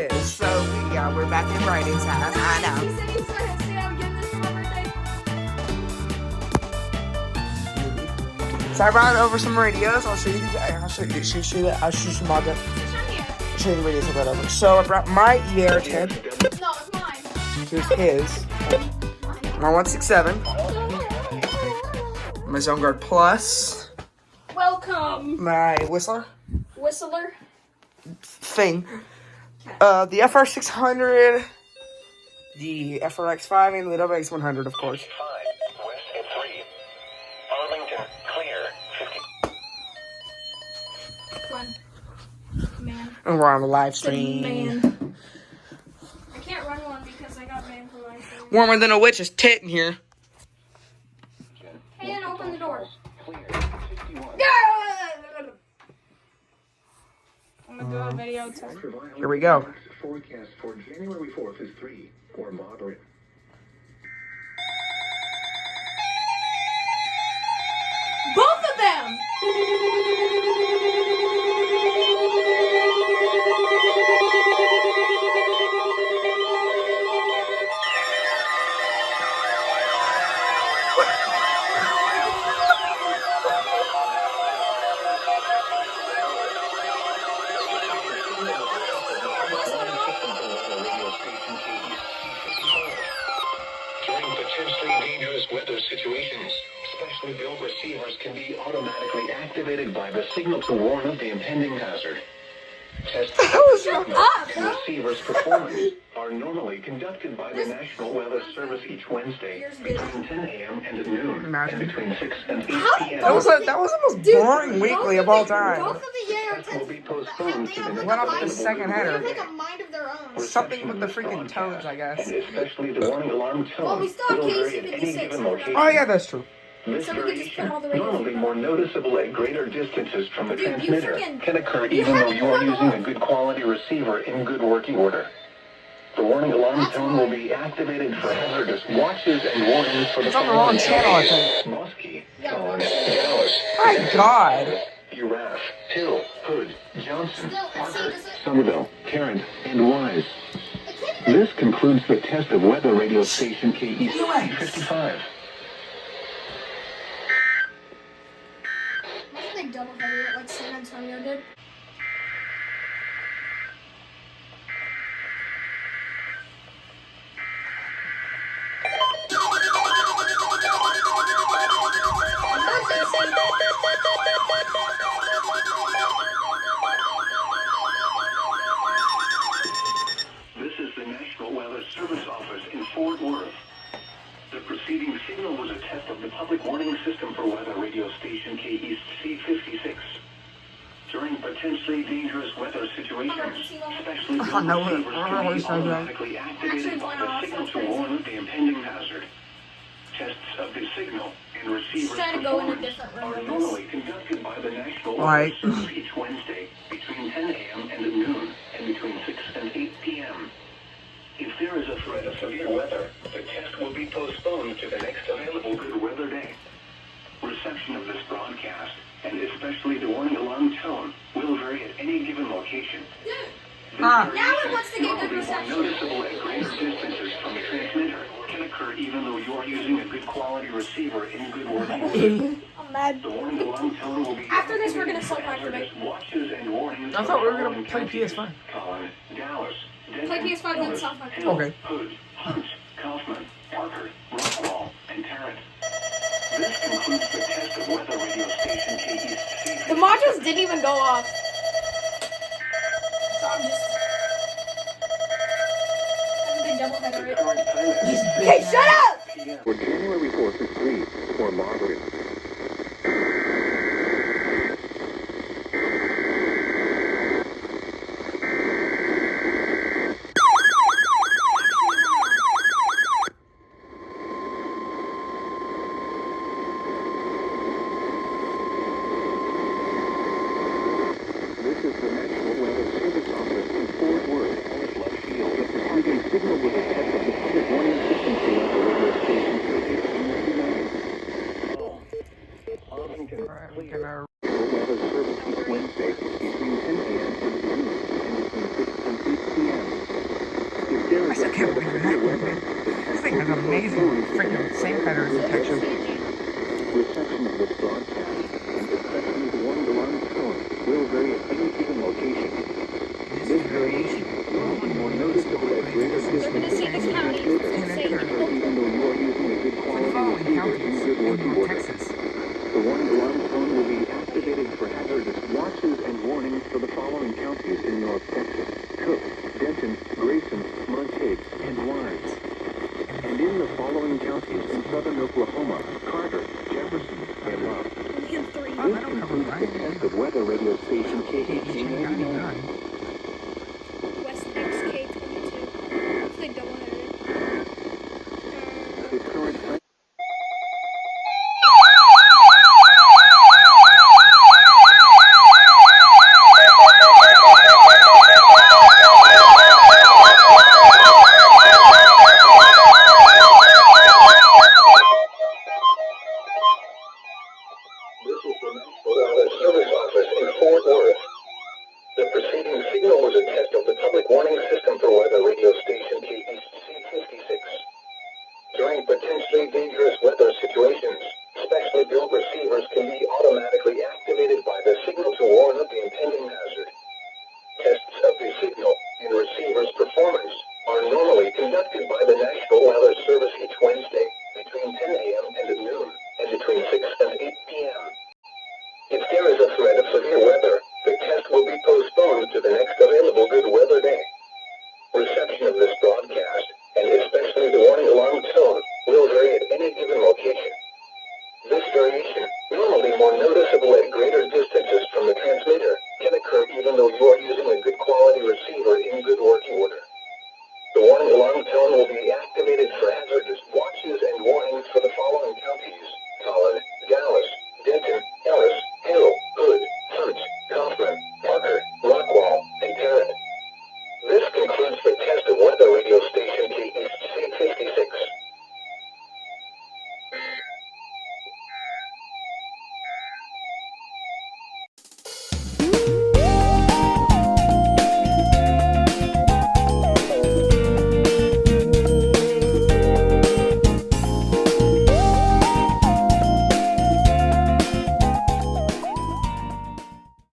it is. So, yeah, we're back in writing time. I know. He said he was going to say I'm getting this for my birthday. So I brought over some radios. I'll show you. I'll show you some other. I'll show you the radios I brought over. So I brought my EAS 10. No, it's mine. Here's his. My 167. My Zone Guard Plus. Welcome. My Whistler thing. The FR600. The FRX5 and the WX100, of course. 5, west at 3. Arlington, clear, 50. Man. And we're on the live Said stream. man. I can't run one because I got banned for life. Warmer than a witch's tit in here. Hey, then open the door. Clear, 51. I'm gonna do a video test. Here we go. Forecast for January 4th is 3 or moderate. Both of them! During potentially dangerous weather situations, specially built receivers can be automatically activated by the signal to warn of the impending hazard. Tests and receivers' performance are normally conducted by the National Weather Service each Wednesday between 10 a.m. and noon, Imagine. and between 6 and 8 p.m. That was the most boring weekly of all time. Both of the Yale will be postponed to the next Went off the available second They header. have like a mind of their own. Something with the freaking toads, I guess. And especially the warning alarm tone Well, we still have will vary KC at any 56. given location. Oh yeah, that's true. This So we could just put all the variation, radios normally in. more noticeable at greater distances from the Dude, you transmitter, freaking- can occur you even though haven't you are done using all- a good quality receiver in good working order. The warning alarm tone will be activated for hazardous watches and warnings for the It's on the wrong channel, I think. Mosky, Colin, Dallas, My God. Giraffe, Hill, Hood, Johnson, Still, Parker, see, does it- Somerville, Tarrant, and Wise. It can't be- This concludes the test of weather radio station KEC 55. Imagine they double headed it like San Antonio did. This is the National Weather Service Office in Fort Worth. The preceding signal was a test of the public warning system for weather radio station KEC 56. During potentially dangerous weather situations, especially I know it. receivers I can know be it's so good. automatically activated by the signal to warn of the impending hazard. Tests of the signal and receiver Try to go in a performance different room, are I guess. normally conducted by the National Right. Weather Service each Wednesday between 10 a.m. and noon and between 6 and 8 p.m. If there is a threat of severe weather, the test will be postponed to the next available good weather day. Reception of this broadcast, and especially the warning alarm tone, will vary at any given location. This Ah. variation, Now it wants to get good normally more reception. noticeable at greater distances from the transmitter, can occur even though you are using a good quality receiver in good working order. I'm mad. The warning alarm tone will be After this, we're gonna activated for self-activate. hazardous watches and warnings I for thought we were the gonna following play counties: PS5. Collin, Dallas, Denton, Play PS5 then Ellis, self-activate. Hill, Okay. Hood, Hunt, Kaufman, Parker, Rockwall, and Tarrant. This concludes the test of weather radio station KEC. The modules didn't even go off. So I'm just. They double header it. Current time is Hey, shut up! 6 p.m. For January 4th is 3 or moderate. This is the National Weather Service Office in Fort Worth, Love Field. The preceding signal was a test of the public warning system for weather radio station KEC 99. can't believe that. This thing has amazing freaking same header detection. Reception of this broadcast and especially the warning alarm tone will vary at any given location. This variation will be more noticeable at greater distances see the county. even though you are using a good quality receiver in good working order. Texas. The warning alarm tone will be activated for hazardous watches and warnings for the following counties in North Texas: Cook, Denton, Grayson, Montague, and Lawrence. And in the following counties in southern Oklahoma: Carter, Jefferson, and Love. This concludes the test of weather radio station KHC 99. West XK22. Hopefully double header. The current This is the National Weather Service Office in Fort Worth. The preceding signal was a test of the public warning system for weather radio station KHC 56. During potentially dangerous weather situations, specially built receivers can be automatically activated by the signal to warn of the impending hazard. Tests of the signal and receiver's performance are normally conducted by the National Weather Service each Wednesday between 10 a.m. and noon and between 6 and 8 p.m. If there is a threat of severe weather, the test will be postponed to the next available good weather day. Reception of this broadcast, and especially the warning alarm tone, will vary at any given location. This variation, normally more noticeable at greater